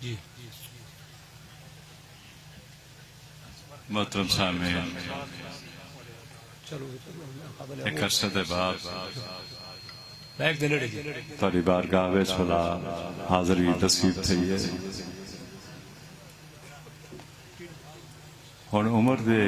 जी मोहतरम सामीन चलो एक अरसे के बाद बैग दे लेड़े जी थोड़ी बारगाह विच भला हाज़री नसीब थी है। हुण उम्र दे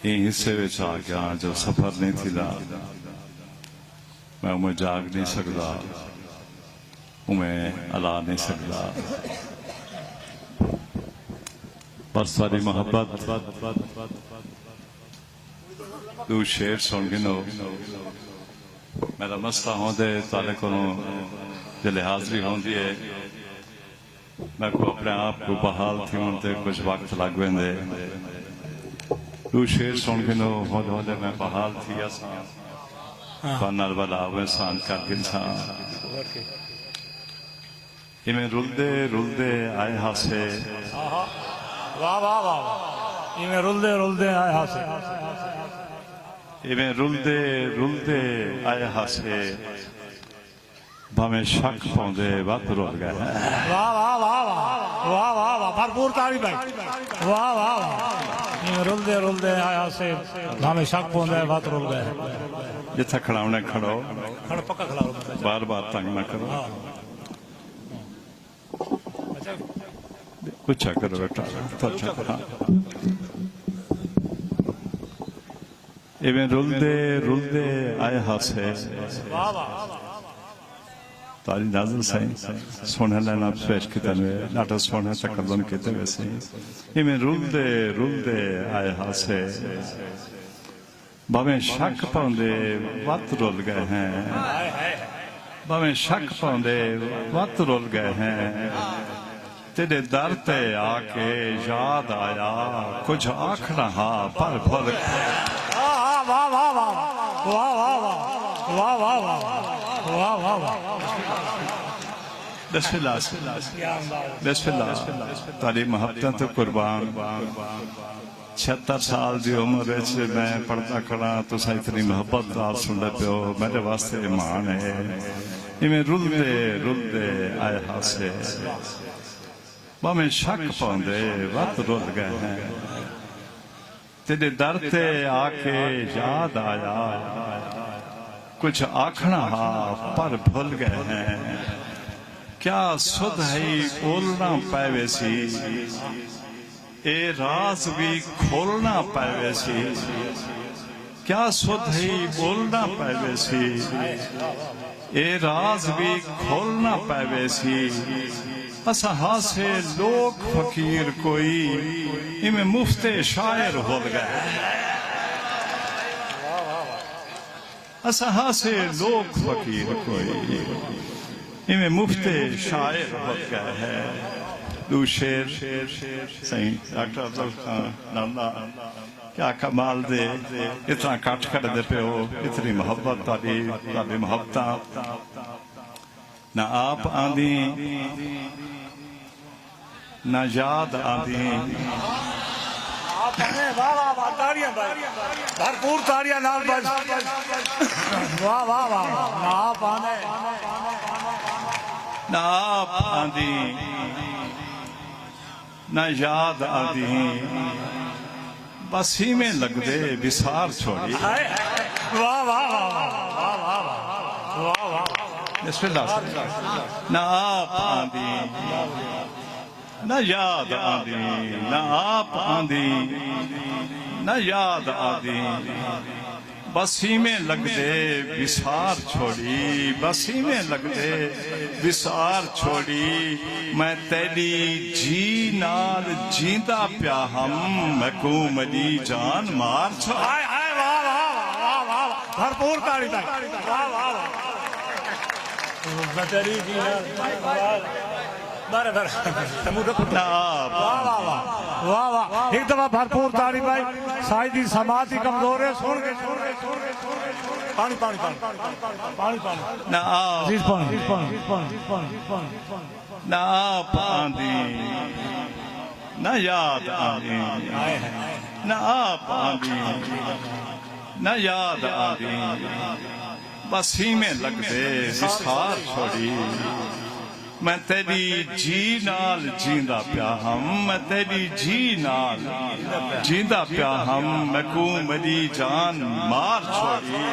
ये हिस्से विच आ गया जो सफर नहीं थी मैं उमें जाग नहीं सकता उमें अला नहीं सकता पर सारी मोहब्बत तू शेर सुन गिनो मेरा मसला होंदे ताले को जले हाजरी होंदी है मैं को अपने आप को बहाल थी होंदे कुछ वक्त लग वेंदे तू शेर सुन गिनो होंदे होंदे मैं बहाल थी असा पन्नल वाला इंसान कर गिनसा इमें रुलदे रुलदे आए हासे वाह वाह वाह इमें रुलदे रुलदे आए हासे इवें रुलदे रुलदे आए हासे भावें शक पाउंदे वत रुल गए वाह वाह वाह वाह वाह वाह वाह भरपूर तारीफ भाई वाह वाह वाह इमें रुलदे रुलदे आए हासे भावें शक पाउंदे वत रुल गए जिथे खड़ावने खड़ो खड़ पक्का खड़ाओ बार बार तंग ना करो पूछा करो बेटा पूछा करो इवें रुलदे रुलदे आए हासे वाह वाह तारी नाज़िल साईं सोने लाना पेश किते ने नाटा सोने तकल्लुम किते वैसे इवें रुलदे रुलदे आए हासे भावें शक पाउंदे वत रुल गए हैं भावें शक पाउंदे वत रुल गए हैं तेरे दर ते आके याद आया कुछ आखना हा पर भुल वाह वाह वाह वाह वाह वाह वाह वाह वाह वाह वाह बिस्मिल्लाह बिस्मिल्लाह तारी मोहब्बत तो कुर्बान 76 साल की उम्र मैं पढ़ता खड़ा तुसा इतनी मोहब्बत नाल सुनदे पियो मेरे वास्ते ईमान है इवें रुलदे रुलदे आए हासे भावें शक पाउंदे वत रुल गए हैं तेरे दर ते आके याद आया कुछ आखना हा पर भूल गए हैं क्या सुध है बोलना पावे सी ए राज भी खोलना पावे सी क्या सुध है बोलना पावे सी ए राज भी खोलना पावे सी असा हासे लोग फकीर कोई इमें मुफ्ते शायर हो गए असा हासे लोग फकीर कोई इमें मुफ्ते शायर हो गए है दू शेर सही डॉक्टर अफजल खान नाना क्या कमाल दे इतना कट कर दे पे हो इतनी मोहब्बत ताली मोहब्बत ना आप आंदी ना याद आंदी भरपूर तारियां नाल बज वाह वाह वाह ना पाने ना आप आंदी ना याद आंदी बस ही में लगदे विसार छोड़ी वाह वाह वाह वाह वाह वाह वाह बिस्मिल्लाह ना आप आंदी ना याद आंदी ना आप आंदी ना याद आंदी बसी में लगदे विसार छोड़ी बसी में लगदे विसार छोड़ी मैं तेरी जी नाल जींदा प्या हम महकूम अली जान मार छो हाय हाय वाह वाह वाह वाह भरपूर तारीफ वाह वाह वाह तेरी जी वाह वाह वाह एक दफा भरपूर तारीफ भाई साई दी समाज ही कमजोर है सुन के पानी पानी पानी पानी पानी ना ना पानी ना याद आंदी ना पानी ना याद आंदी बस ही में लगदे विसार छोड़ी मैं तेरी जी नाल जींदा प्या हम, मैं तेरी जी नाल जींदा प्या हम, मैकू मेरी जान मार छोड़ी,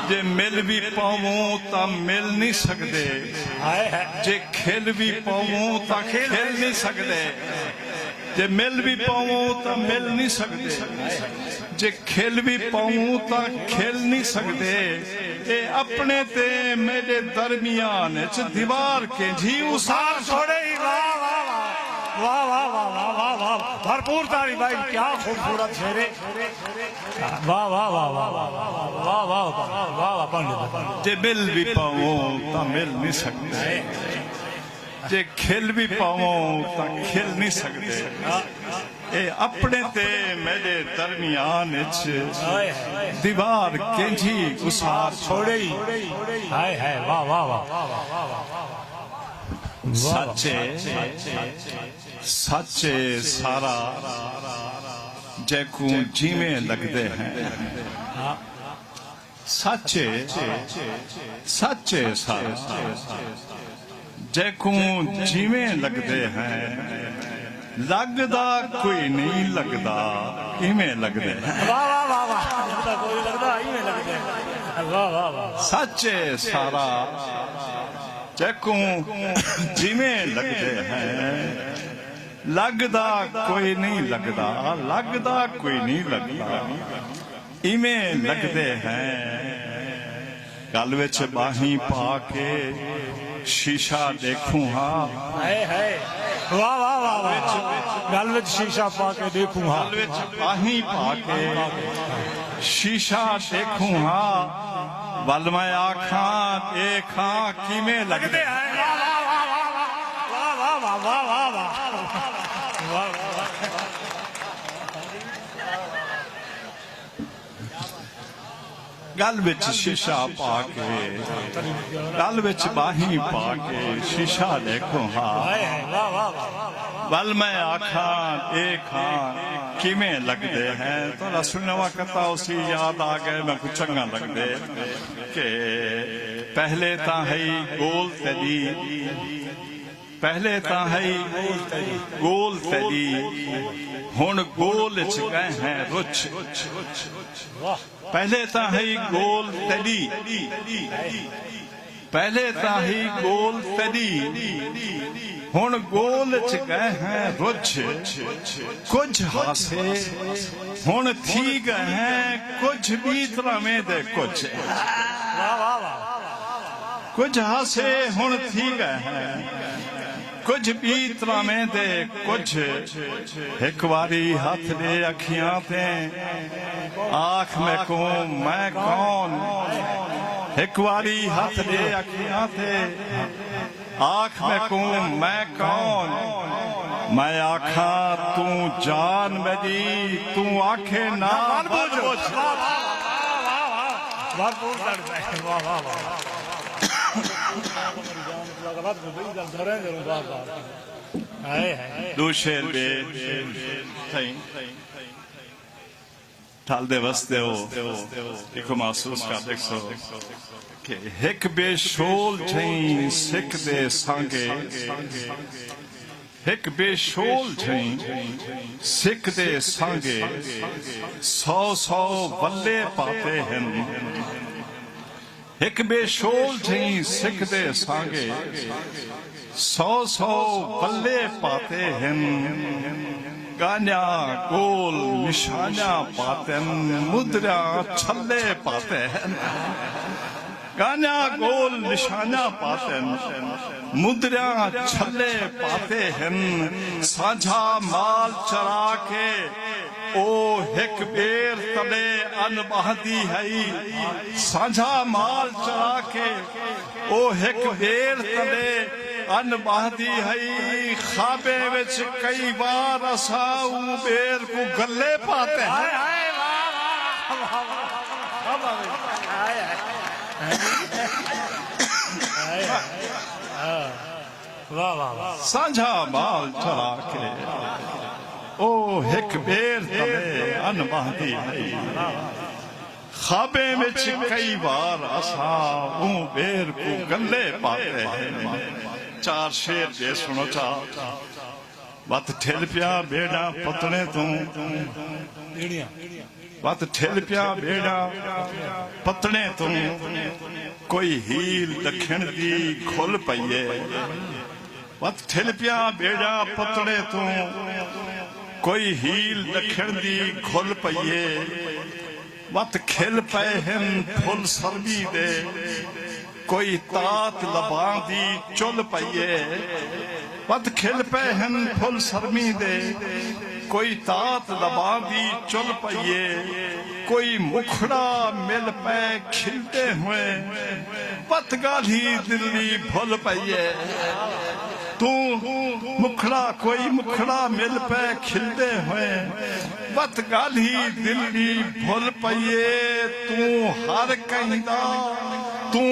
जे मिल भी पाऊं ता मिल नहीं सकदे, हाय है जे खेल भी पाऊं ता खेल नहीं सकदे, जे मिल भी पाऊं ता मिल नहीं सकदे, जे खेल भी पाऊं ता खेल नहीं सकदे, ए अपने ते मेरे दरमियान च दीवार के जी उसार छोड़े ही वाह वाह वाह वाह वाह वाह वाह वाह भरपूर ताली भाई क्या खूबसूरत शेरे वाह वाह वाह वाह वाह वाह वाह वाह वाह पंडित जे मिल भी पाऊं ता मिल नहीं सकदे, जे खेल भी पाऊं ता खेल नहीं सकदे, ए अपने ते मेरे दरमियान च दीवार केंजी उसार छोड़े ही हाय हाय वाह वाह वाह सच्चे सच्चे सारा जैकू जीवे लगते हैं, सच्चे सच्चे सारा जैकू जीवे लगते हैं, लगदा कोई नहीं लगदा इवें लगते हैं, वाह वाह वाह वाह कोई लगता ही नहीं लगते वाह वाह वाह सच्चे सारा जैकू जिमें लगते हैं, लगदा कोई नहीं लगदा, लगदा कोई नहीं लगदा इवें लगते हैं, गल विच बाही पा के शीशा देखूं हाँ, हाय हाय वाह वाह वाह वाह गल विच शीशा पा के देखूं हाँ, गल विच बाही पा के शीशा देखूं हाँ, वल मैं आखा देखा किवें लगते हैं, वाह वाह वाह वाह वाह वाह वाह वाह गल विच शीशा पा के गल विच बाही पा के शीशा देखो हाँ, वाह वाह वल मैं आखा देखा किवें लगते हैं, थोड़ा सुनवा करता उसी याद आ गए मैं कुछ चंगा लगते के पहले ता है गोल तली, पहले ता है गोल तली, हुण गोल च गए हैं रुच, पहले ता है गोल तली, पहले ता है गोल तली, हुण गोल च गए हैं रुच, कुछ हासे हुण थी गए हैं कुछ भी तरह में दे कुछ, कुछ हासे हुण थी गए हैं कुछ भी तरह में दे कुछ, एक बारी हाथ दे अखियां ते आख में को मैं कौन, एक बारी हाथ दे अखियां ते आख में को मैं कौन, मैं आखा तू जान मेरी तू आखे ना भरपूर वाह वाह वाह दो शेर बे ठाल दे वस्ते हो एक महसूस कर देखो कि एक बेशोल छई सिख दे सांगे, एक बेशोल छई सिख दे सांगे, 100 बल्ले पाते हैं, एक बेशोल छई सिख दे सांगे, 100 बल्ले पाते हैं, गान्या गोल निशाना पाते हैं, मुद्रा छल्ले पाते हैं, गान्या गोल निशाना पाते हैं, मुद्रा छल्ले पाते हैं, साझा माल चरा के ओ एक बेर तले अनबहदी है, साझा माल चरा के ओ एक बेर तले अनबहदी है, खाबे विच कई बार असां बेर को गले पाते हैं, साझा माल चरा के ओ एक बेर तले अनबहदी है, खाबे विच कई बार असां बेर को गले पाते हैं, चार शेर जे सुनो चा वत ठिल पिया बेड़ा पतने तू वत ठिल पिया बेड़ा पतने तू कोई हील दखण दी खुल पईए वत ठिल पिया बेड़ा पतने तू कोई हील दखण दी खुल पईए वत खिल पे हिन फुल सरबी दे कोई तात लबां दी चुल पईए वत खिल पे हिन फुल सरमी दे कोई तात लबां दी चुल पईए कोई मुखड़ा मिल पे खिलते हुए वत गाली दिल्ली भुल पईए तू मुखड़ा कोई मुखड़ा मिल पे खिलते हुए वत गाली दिल्ली भुल पईए तू हर कहदा तू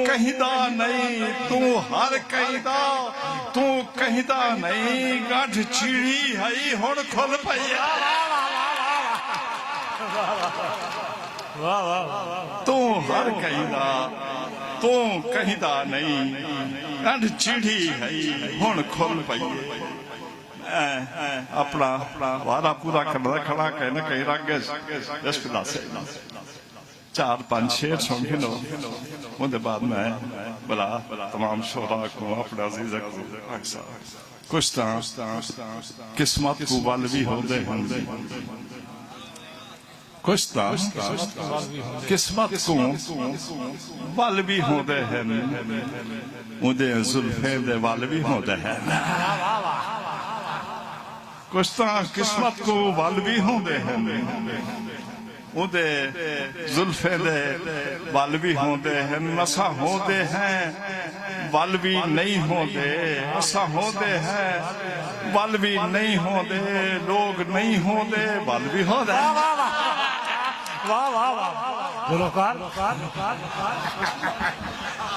कहदा नहीं तू हर कहदा तू कहदा नहीं गठ चिड़ी हई हुण खुल पईए तू हर कहदा तू कहदा नहीं गठ चिड़ी हई हुण खुल पईए अपना वारा पूरा करना खड़ा कहना कहीं रंग से 4-5 शेर सुन के लो उनके बाद मैं बुला तमाम शोरा को अपने अजीज को कुछ किस्मत को वाल भी होते हैं कुछ किस्मत को वाल भी होते हैं उदे जुल्फे दे वाल भी होते हैं कुछ किस्मत को वाल भी होते हैं उदे जुल्फे दे वाल भी होते हैं असा होते हैं वाल भी नहीं होते असा होते हैं वाल भी नहीं होते लोग नहीं होते वाल भी होते वाह वाह वाह गुलकार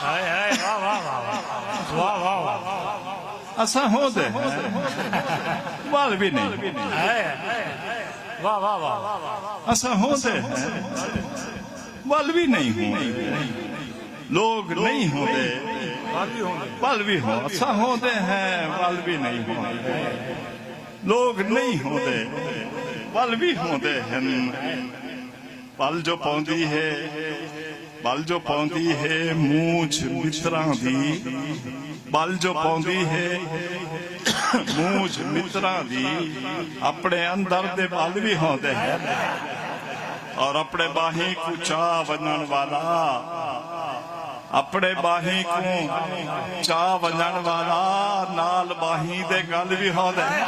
हाय हाय वाह वाह वाह वाह वाह असा होते हैं वाल भी नहीं वाह वाह वाह ऐसा होते हैं वाल भी नहीं होते लोग नहीं होते वाल भी हो ऐसा होते हैं वाल भी नहीं होते लोग नहीं होते वाल भी होते हैं वाल जो पौंदी है वाल जो पौंदी है मूछ मित्रां दी वाल जो पौंदी है मूछ मित्रां दी अपने अंदर दे वाल भी होते हैं और अपने बाही को चाह वजन वाला अपने बाही को चाह वजन वाला नाल बाही दे गल भी होते हैं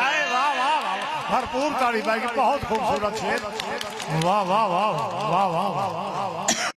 भरपूर ताड़ी भाई बहुत खूबसूरत शेर वाह वाह वाह वाह वाह वाह